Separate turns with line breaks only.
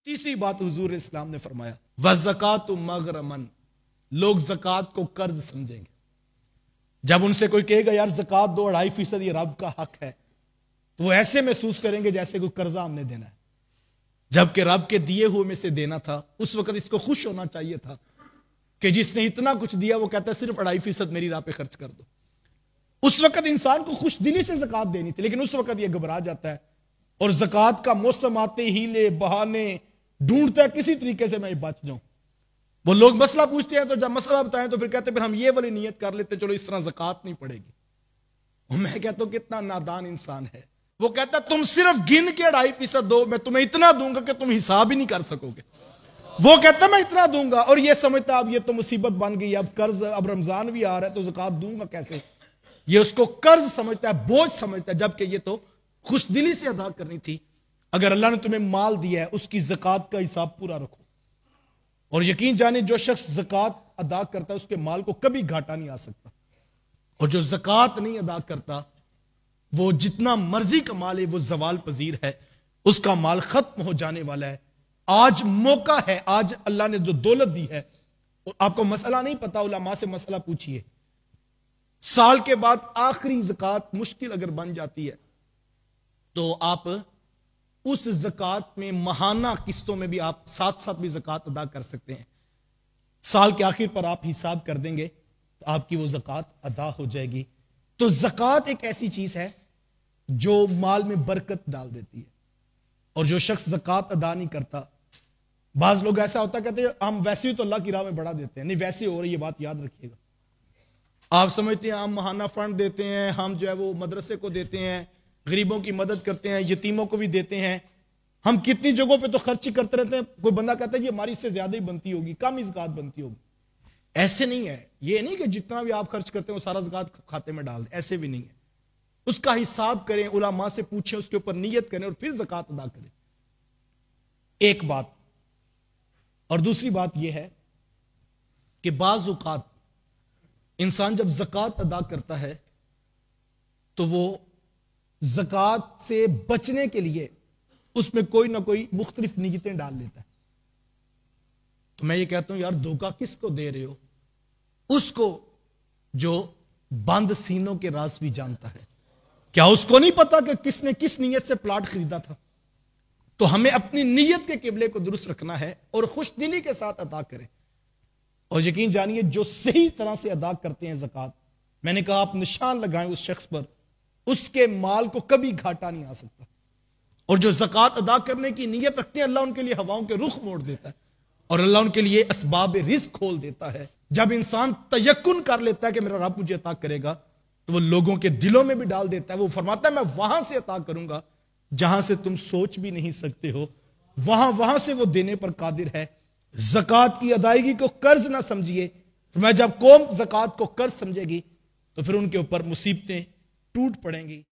तीसरी बात हुजूर इस्लाम ने फरमाया वज़कात मग़रमन, लोग ज़कात को कर्ज समझेंगे। जब उनसे कोई कहेगा यार ज़कात दो 2.5% ये रब का हक है, तो वो ऐसे महसूस करेंगे जैसे कोई कर्जा हमने देना है, जबकि रब के दिए हुए में से देना था। उस वक्त इसको खुश होना चाहिए था कि जिसने इतना कुछ दिया वो कहता है सिर्फ 2.5% मेरी राह पे खर्च कर दो। उस वक्त इंसान को खुश दिली से ज़कात देनी थी, लेकिन उस वक्त ये घबरा जाता है और ज़कात का मौसम आते हीले बहाने ढूंढता है किसी तरीके से मैं बच जाऊं। वो लोग मसला पूछते हैं तो जब मसला बताएं तो फिर कहते हैं फिर हम ये वाली नियत कर लेते, चलो इस तरह ज़कात नहीं पड़ेगी। और मैं कहता हूं कितना नादान इंसान है। वो कहता तुम सिर्फ गिन के 2.5% दो, मैं तुम्हें इतना दूंगा कि तुम हिसाब ही नहीं कर सकोगे। वो कहता मैं इतना दूंगा और ये समझता अब ये तो मुसीबत बन गई, अब कर्ज, अब रमजान भी आ रहा है तो ज़कात दूंगा कैसे। ये उसको कर्ज समझता है, बोझ समझता है, जबकि ये तो खुशदिली से अदा करनी थी। अगर अल्लाह ने तुम्हें माल दिया है उसकी ज़कात का हिसाब पूरा रखो, और यकीन जाने जो शख्स ज़कात अदा करता है उसके माल को कभी घाटा नहीं आ सकता, और जो ज़कात नहीं अदा करता वो जितना मर्जी का माल है वो ज़वाल पजीर है, उसका माल खत्म हो जाने वाला है। आज मौका है, आज अल्लाह ने जो दौलत दी है, आपको मसला नहीं पता, उलमा से मसला पूछिए। साल के बाद आखिरी ज़कात मुश्किल अगर बन जाती है तो आप उस ज़कात में महाना किस्तों में भी आप साथ साथ भी ज़कात अदा कर सकते हैं। साल के आखिर पर आप हिसाब कर देंगे तो आपकी वो ज़कात अदा हो जाएगी। तो ज़कात एक ऐसी चीज है जो माल में बरकत डाल देती है, और जो शख्स ज़कात अदा नहीं करता, बाज लोग ऐसा होता कहते हैं हम वैसे ही तो अल्लाह की राह में बढ़ा देते हैं, नहीं वैसे हो रही है, बात याद रखिएगा। आप समझते हैं हम महाना फंड देते हैं, हम जो है वो मदरसे को देते हैं, गरीबों की मदद करते हैं, यतीमों को भी देते हैं, हम कितनी जगहों पे तो खर्च ही करते रहते हैं। कोई बंदा कहता है ये हमारी इससे ज्यादा ही बनती होगी, कम ही ज़कात बनती होगी। ऐसे नहीं है, ये नहीं कि जितना भी आप खर्च करते हैं वो सारा ज़कात खाते में डाल दें, ऐसे भी नहीं है। उसका हिसाब करें, उलमा से पूछें, उसके ऊपर नियत करें और फिर ज़कात अदा करें। एक बात। और दूसरी बात यह है कि बाज़ औक़ात इंसान जब ज़कात अदा करता है तो वो ज़कात से बचने के लिए उसमें कोई ना कोई मुख्तलिफ नीयतें डाल लेता है। तो मैं ये कहता हूं यार धोखा किसको दे रहे हो? उसको जो बंद सीनों के राज भी जानता है। क्या उसको नहीं पता कि किसने किस नीयत से प्लाट खरीदा था? तो हमें अपनी नीयत के किबले को दुरुस्त रखना है और खुशदिली के साथ अदा करें। और यकीन जानिए जो सही तरह से अदा करते हैं ज़कात, मैंने कहा आप निशान लगाएं उस शख्स पर, उसके माल को कभी घाटा नहीं आ सकता। और जो ज़कात अदा करने की नीयत रखते हैं, अल्लाह उनके लिए हवाओं के रुख मोड़ देता है और अल्लाह उनके लिए असबाब रिज़्क़ खोल देता है। जब इंसान तयक्कुन कर लेता है कि मेरा रब मुझे अता करेगा, तो वो लोगों के दिलों में भी डाल देता है। वो फरमाता है मैं वहां से अता करूंगा जहां से तुम सोच भी नहीं सकते हो, वहां से वो देने पर कादिर है। ज़कात की अदायगी को कर्ज ना समझिए। तो मैं जब कौम ज़कात को कर्ज समझेगी तो फिर उनके ऊपर मुसीबतें टूट पड़ेंगी।